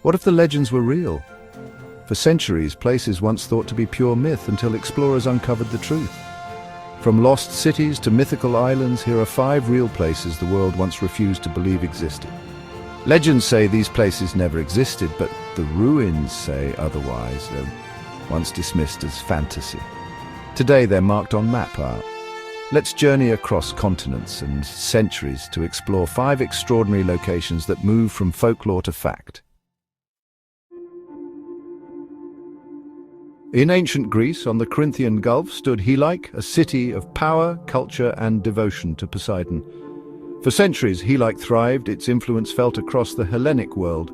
What if the legends were real? For centuries, places once thought to be pure myth until explorers uncovered the truth. From lost cities to mythical islands, here are 5 real places the world once refused to believe existed. Legends say these places never existed, but the ruins say otherwise. They're once dismissed as fantasy. Today they're marked on map art. Let's journey across continents and centuries to explore 5 extraordinary locations that move from folklore to fact. In ancient Greece, on the Corinthian Gulf, stood Helike, a city of power, culture, and devotion to Poseidon. For centuries, Helike thrived, its influence felt across the Hellenic world.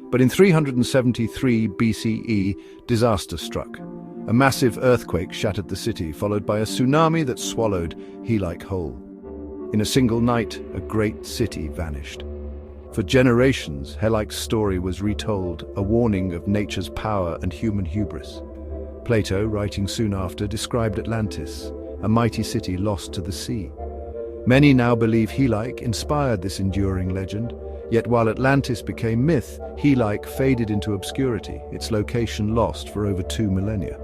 But in 373 BCE, disaster struck. A massive earthquake shattered the city, followed by a tsunami that swallowed Helike whole. In a single night, a great city vanished. For generations, Helike's story was retold, a warning of nature's power and human hubris. Plato, writing soon after, described Atlantis, a mighty city lost to the sea. Many now believe Helike inspired this enduring legend, yet while Atlantis became myth, Helike faded into obscurity, its location lost for over 2 millennia.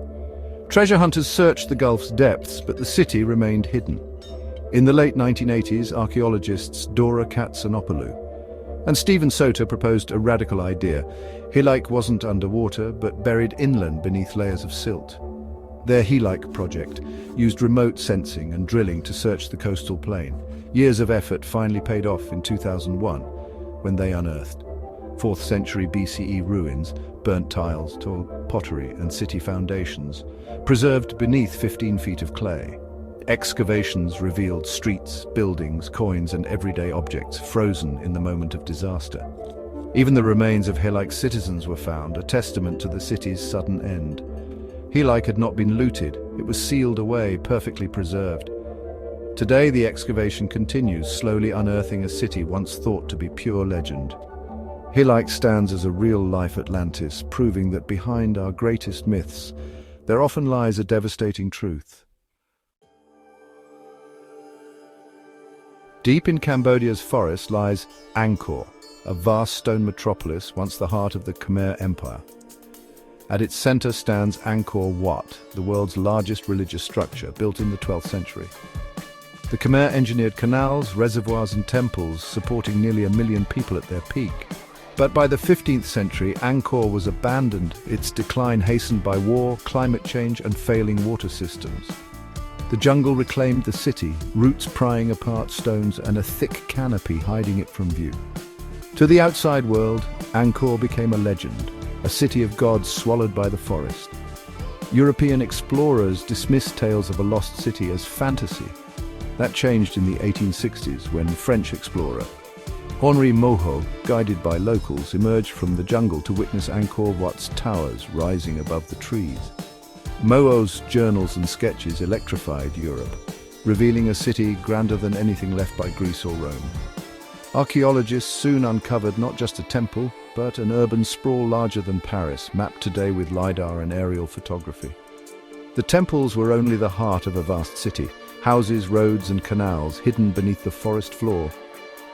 Treasure hunters searched the Gulf's depths, but the city remained hidden. In the late 1980s, archaeologists Dora Katsonopoulou and Stephen Soter proposed a radical idea. Helike wasn't underwater, but buried inland beneath layers of silt. Their Helike project used remote sensing and drilling to search the coastal plain. Years of effort finally paid off in 2001, when they unearthed 4th century BCE ruins, burnt tiles, tall pottery and city foundations, preserved beneath 15 feet of clay. Excavations revealed streets, buildings, coins and everyday objects frozen in the moment of disaster. Even the remains of Helike's citizens were found, a testament to the city's sudden end. Helike had not been looted, it was sealed away, perfectly preserved. Today the excavation continues, slowly unearthing a city once thought to be pure legend. Helike stands as a real-life Atlantis, proving that behind our greatest myths, there often lies a devastating truth. Deep in Cambodia's forest lies Angkor, a vast stone metropolis once the heart of the Khmer Empire. At its center stands Angkor Wat, the world's largest religious structure, built in the 12th century. The Khmer engineered canals, reservoirs and temples, supporting nearly 1 million people at their peak. But by the 15th century, Angkor was abandoned, its decline hastened by war, climate change and failing water systems. The jungle reclaimed the city, roots prying apart stones and a thick canopy hiding it from view. To the outside world, Angkor became a legend, a city of gods swallowed by the forest. European explorers dismissed tales of a lost city as fantasy. That changed in the 1860s when French explorer Henri Moreau, guided by locals, emerged from the jungle to witness Angkor Wat's towers rising above the trees. Moreau's journals and sketches electrified Europe, revealing a city grander than anything left by Greece or Rome. Archaeologists soon uncovered not just a temple, but an urban sprawl larger than Paris, mapped today with LiDAR and aerial photography. The temples were only the heart of a vast city, houses, roads and canals hidden beneath the forest floor.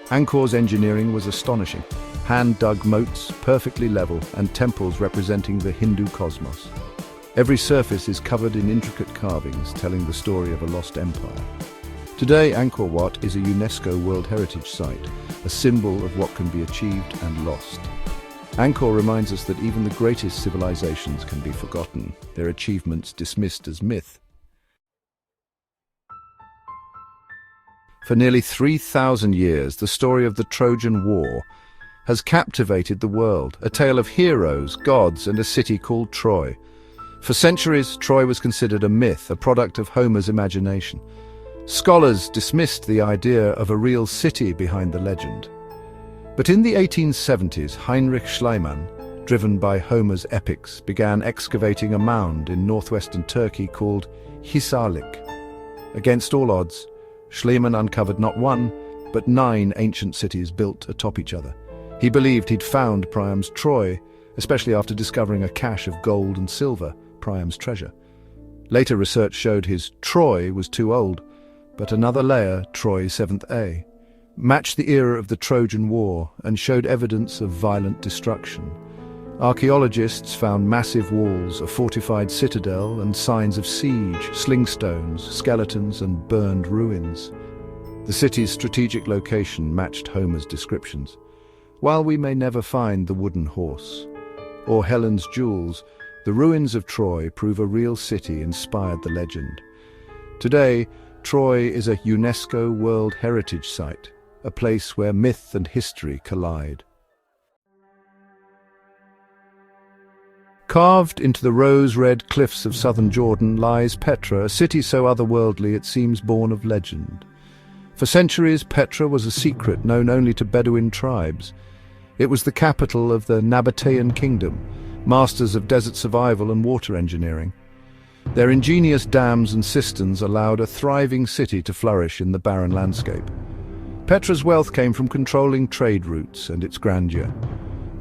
Angkor's engineering was astonishing. Hand-dug moats, perfectly level, and temples representing the Hindu cosmos. Every surface is covered in intricate carvings, telling the story of a lost empire. Today, Angkor Wat is a UNESCO World Heritage Site, a symbol of what can be achieved and lost. Angkor reminds us that even the greatest civilizations can be forgotten, their achievements dismissed as myth. For nearly 3,000 years, the story of the Trojan War has captivated the world, a tale of heroes, gods, and a city called Troy. For centuries, Troy was considered a myth, a product of Homer's imagination. Scholars dismissed the idea of a real city behind the legend. But in the 1870s, Heinrich Schliemann, driven by Homer's epics, began excavating a mound in northwestern Turkey called Hisarlik. Against all odds, Schliemann uncovered not 1, but 9 ancient cities built atop each other. He believed he'd found Priam's Troy, especially after discovering a cache of gold and silver, Priam's treasure. Later research showed his Troy was too old, but another layer, Troy 7th A, matched the era of the Trojan War and showed evidence of violent destruction. Archaeologists found massive walls, a fortified citadel, and signs of siege, slingstones, skeletons, and burned ruins. The city's strategic location matched Homer's descriptions. While we may never find the wooden horse or Helen's jewels, the ruins of Troy prove a real city inspired the legend. Today, Troy is a UNESCO World Heritage Site, a place where myth and history collide. Carved into the rose-red cliffs of southern Jordan lies Petra, a city so otherworldly it seems born of legend. For centuries, Petra was a secret known only to Bedouin tribes. It was the capital of the Nabatean kingdom, masters of desert survival and water engineering. Their ingenious dams and cisterns allowed a thriving city to flourish in the barren landscape. Petra's wealth came from controlling trade routes, and its grandeur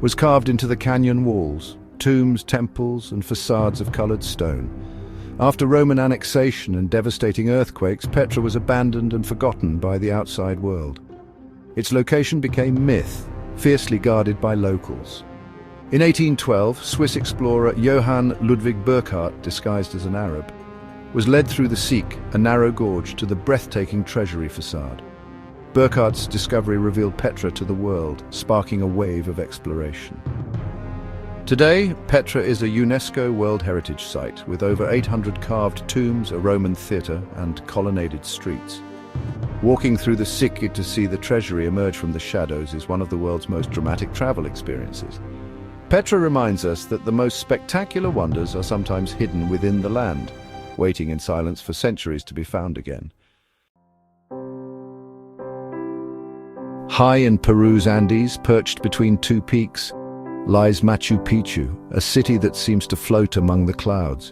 was carved into the canyon walls, tombs, temples, and facades of colored stone. After Roman annexation and devastating earthquakes, Petra was abandoned and forgotten by the outside world. Its location became myth, fiercely guarded by locals. In 1812, Swiss explorer Johann Ludwig Burckhardt, disguised as an Arab, was led through the Siq, a narrow gorge, to the breathtaking treasury facade. Burckhardt's discovery revealed Petra to the world, sparking a wave of exploration. Today, Petra is a UNESCO World Heritage Site with over 800 carved tombs, a Roman theatre, and colonnaded streets. Walking through the Siq to see the treasury emerge from the shadows is one of the world's most dramatic travel experiences. Petra reminds us that the most spectacular wonders are sometimes hidden within the land, waiting in silence for centuries to be found again. High in Peru's Andes, perched between two peaks, lies Machu Picchu, a city that seems to float among the clouds.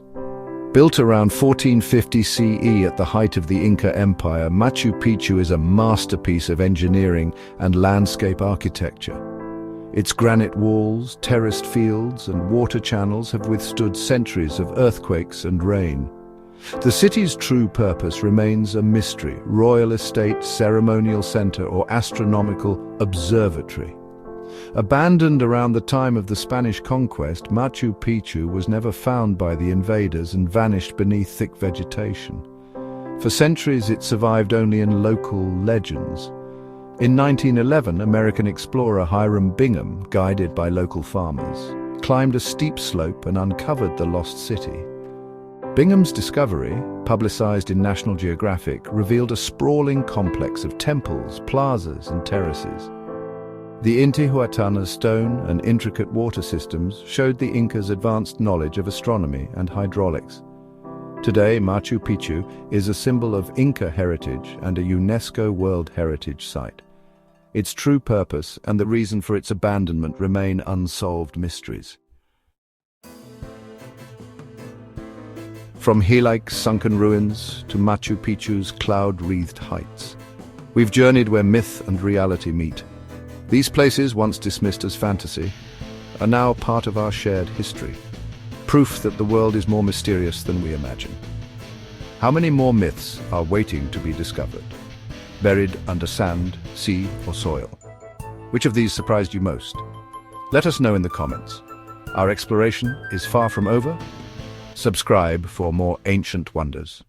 Built around 1450 CE at the height of the Inca Empire, Machu Picchu is a masterpiece of engineering and landscape architecture. Its granite walls, terraced fields, and water channels have withstood centuries of earthquakes and rain. The city's true purpose remains a mystery: royal estate, ceremonial center, or astronomical observatory. Abandoned around the time of the Spanish conquest, Machu Picchu was never found by the invaders and vanished beneath thick vegetation. For centuries it survived only in local legends. In 1911, American explorer Hiram Bingham, guided by local farmers, climbed a steep slope and uncovered the lost city. Bingham's discovery, publicized in National Geographic, revealed a sprawling complex of temples, plazas, and terraces. The Intihuatana stone and intricate water systems showed the Incas' advanced knowledge of astronomy and hydraulics. Today, Machu Picchu is a symbol of Inca heritage and a UNESCO World Heritage Site. Its true purpose and the reason for its abandonment remain unsolved mysteries. From Helike's sunken ruins to Machu Picchu's cloud-wreathed heights, we've journeyed where myth and reality meet. These places, once dismissed as fantasy, are now part of our shared history, proof that the world is more mysterious than we imagine. How many more myths are waiting to be discovered, buried under sand, sea, or soil? Which of these surprised you most? Let us know in the comments. Our exploration is far from over. Subscribe for more ancient wonders.